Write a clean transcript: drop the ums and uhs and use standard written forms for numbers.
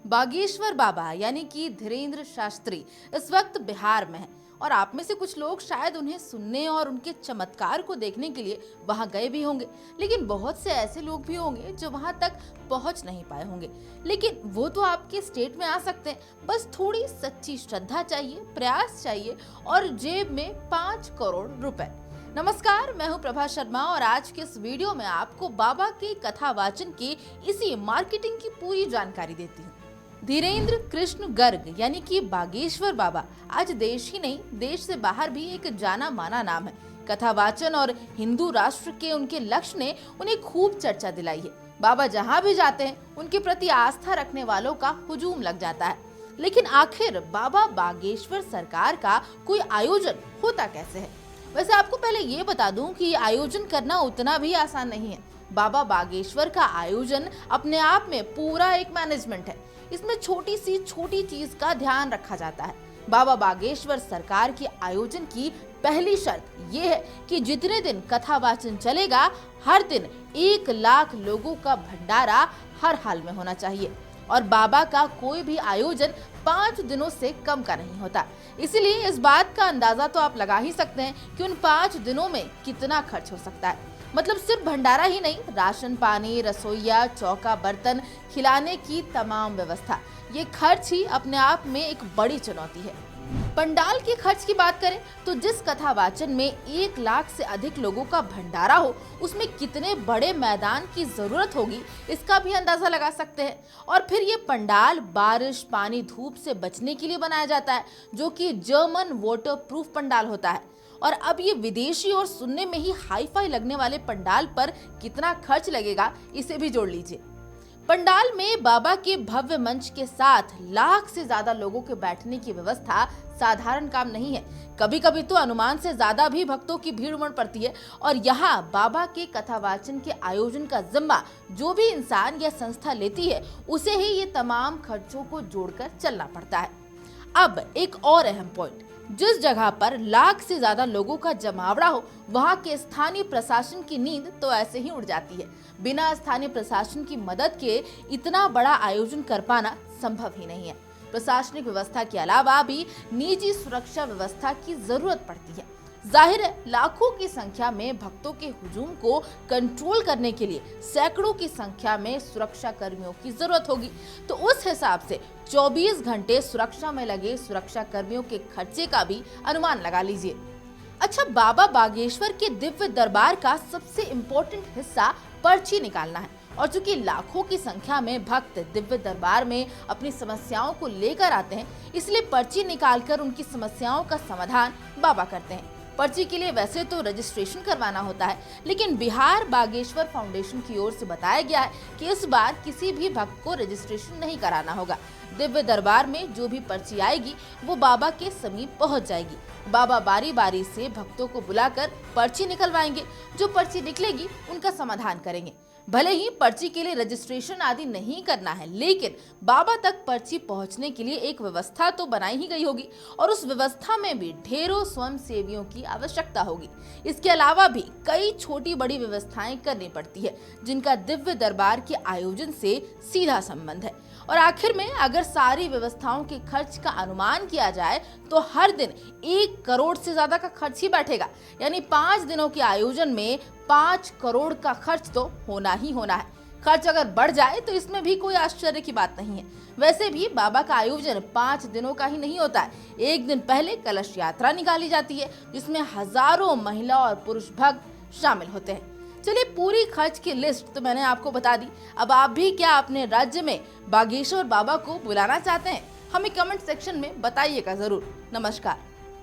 बागेश्वर बाबा यानी कि धीरेन्द्र शास्त्री इस वक्त बिहार में हैं और आप में से कुछ लोग शायद उन्हें सुनने और उनके चमत्कार को देखने के लिए वहां गए भी होंगे, लेकिन बहुत से ऐसे लोग भी होंगे जो वहां तक पहुंच नहीं पाए होंगे। लेकिन वो तो आपके स्टेट में आ सकते हैं, बस थोड़ी सच्ची श्रद्धा चाहिए, प्रयास चाहिए और जेब में 5 करोड़ रुपए। नमस्कार, मैं हूं प्रभा शर्मा और आज के इस वीडियो में आपको बाबा के कथा वाचन की इसी मार्केटिंग की पूरी जानकारी देती हूं। धीरेन्द्र कृष्ण गर्ग यानी कि बागेश्वर बाबा आज देश ही नहीं, देश से बाहर भी एक जाना माना नाम है। कथावाचन और हिंदू राष्ट्र के उनके लक्ष्य ने उन्हें खूब चर्चा दिलाई है। बाबा जहां भी जाते हैं उनके प्रति आस्था रखने वालों का हुजूम लग जाता है। लेकिन आखिर बाबा बागेश्वर सरकार का कोई आयोजन होता कैसे है? वैसे आपको पहले ये बता दूं कि आयोजन करना उतना भी आसान नहीं है। बाबा बागेश्वर का आयोजन अपने आप में पूरा एक मैनेजमेंट है। इसमें छोटी सी छोटी चीज का ध्यान रखा जाता है। बाबा बागेश्वर सरकार के आयोजन की पहली शर्त यह है कि जितने दिन कथा वाचन चलेगा, हर दिन 1 लाख लोगों का भंडारा हर हाल में होना चाहिए और बाबा का कोई भी आयोजन 5 दिनों से कम का नहीं होता। इसीलिए इस बात का अंदाजा तो आप लगा ही सकते हैं कि उन 5 दिनों में कितना खर्च हो सकता है। मतलब सिर्फ भंडारा ही नहीं, राशन पानी, रसोइया, चौका बर्तन, खिलाने की तमाम व्यवस्था, ये खर्च ही अपने आप में एक बड़ी चुनौती है। पंडाल के खर्च की बात करें तो जिस कथा वाचन में 1 लाख से अधिक लोगों का भंडारा हो, उसमें कितने बड़े मैदान की जरूरत होगी इसका भी अंदाजा लगा सकते हैं। और फिर ये पंडाल बारिश, पानी, धूप से बचने के लिए बनाया जाता है, जो कि जर्मन वाटर प्रूफ पंडाल होता है। और अब ये विदेशी और सुनने में ही हाईफाई लगने वाले पंडाल पर कितना खर्च लगेगा, इसे भी जोड़ लीजिए। पंडाल में बाबा के भव्य मंच के साथ लाख से ज्यादा लोगों के बैठने की व्यवस्था साधारण काम नहीं है। कभी कभी तो अनुमान से ज्यादा भी भक्तों की भीड़ उमड़ पड़ती है और यहाँ बाबा के कथावाचन के आयोजन का जिम्मा जो भी इंसान या संस्था लेती है, उसे ही ये तमाम खर्चों को जोड़कर चलना पड़ता है। अब एक और अहम पॉइंट, जिस जगह पर लाख से ज्यादा लोगों का जमावड़ा हो, वहां के स्थानीय प्रशासन की नींद तो ऐसे ही उड़ जाती है। बिना स्थानीय प्रशासन की मदद के इतना बड़ा आयोजन कर पाना संभव ही नहीं है। प्रशासनिक व्यवस्था के अलावा भी निजी सुरक्षा व्यवस्था की जरूरत पड़ती है। जाहिर है, लाखों की संख्या में भक्तों के हुजूम को कंट्रोल करने के लिए सैकड़ों की संख्या में सुरक्षा कर्मियों की जरूरत होगी। तो उस हिसाब से 24 घंटे सुरक्षा में लगे सुरक्षा कर्मियों के खर्चे का भी अनुमान लगा लीजिए। अच्छा, बाबा बागेश्वर के दिव्य दरबार का सबसे इम्पोर्टेंट हिस्सा पर्ची निकालना है और चूंकि लाखों की संख्या में भक्त दिव्य दरबार में अपनी समस्याओं को लेकर आते हैं, इसलिए पर्ची निकालकर उनकी समस्याओं का समाधान बाबा करते हैं। पर्ची के लिए वैसे तो रजिस्ट्रेशन करवाना होता है, लेकिन बिहार बागेश्वर फाउंडेशन की ओर से बताया गया है कि इस बार किसी भी भक्त को रजिस्ट्रेशन नहीं कराना होगा। दिव्य दरबार में जो भी पर्ची आएगी वो बाबा के समीप पहुंच जाएगी। बाबा बारी बारी से भक्तों को बुलाकर पर्ची निकलवाएंगे। जो पर्ची निकलेगी उनका समाधान करेंगे। भले ही पर्ची के लिए रजिस्ट्रेशन आदि नहीं करना है, लेकिन बाबा तक पर्ची पहुंचने के लिए एक व्यवस्था तो बनाई ही गई होगी और उस व्यवस्था में भी ढेरों स्वयं सेवियों की आवश्यकता होगी। इसके अलावा भी कई छोटी बड़ी व्यवस्थाएं करनी पड़ती है, जिनका दिव्य दरबार के आयोजन से सीधा संबंध है। और आखिर में अगर सारी व्यवस्थाओं के खर्च का अनुमान किया जाए तो हर दिन 1 करोड़ से ज्यादा का खर्च ही बैठेगा। यानी 5 दिनों के आयोजन में 5 करोड़ का खर्च तो होना ही होना है। खर्च अगर बढ़ जाए तो इसमें भी कोई आश्चर्य की बात नहीं है। वैसे भी बाबा का आयोजन 5 दिनों का ही नहीं होता है। एक दिन पहले कलश यात्रा निकाली जाती है, जिसमें हजारों महिला और पुरुष भक्त शामिल होते हैं। चलिए, पूरी खर्च की लिस्ट तो मैंने आपको बता दी। अब आप भी क्या अपने राज्य में बागेश्वर बाबा को बुलाना चाहते हैं? हमें कमेंट सेक्शन में बताइएगा जरूर। नमस्कार।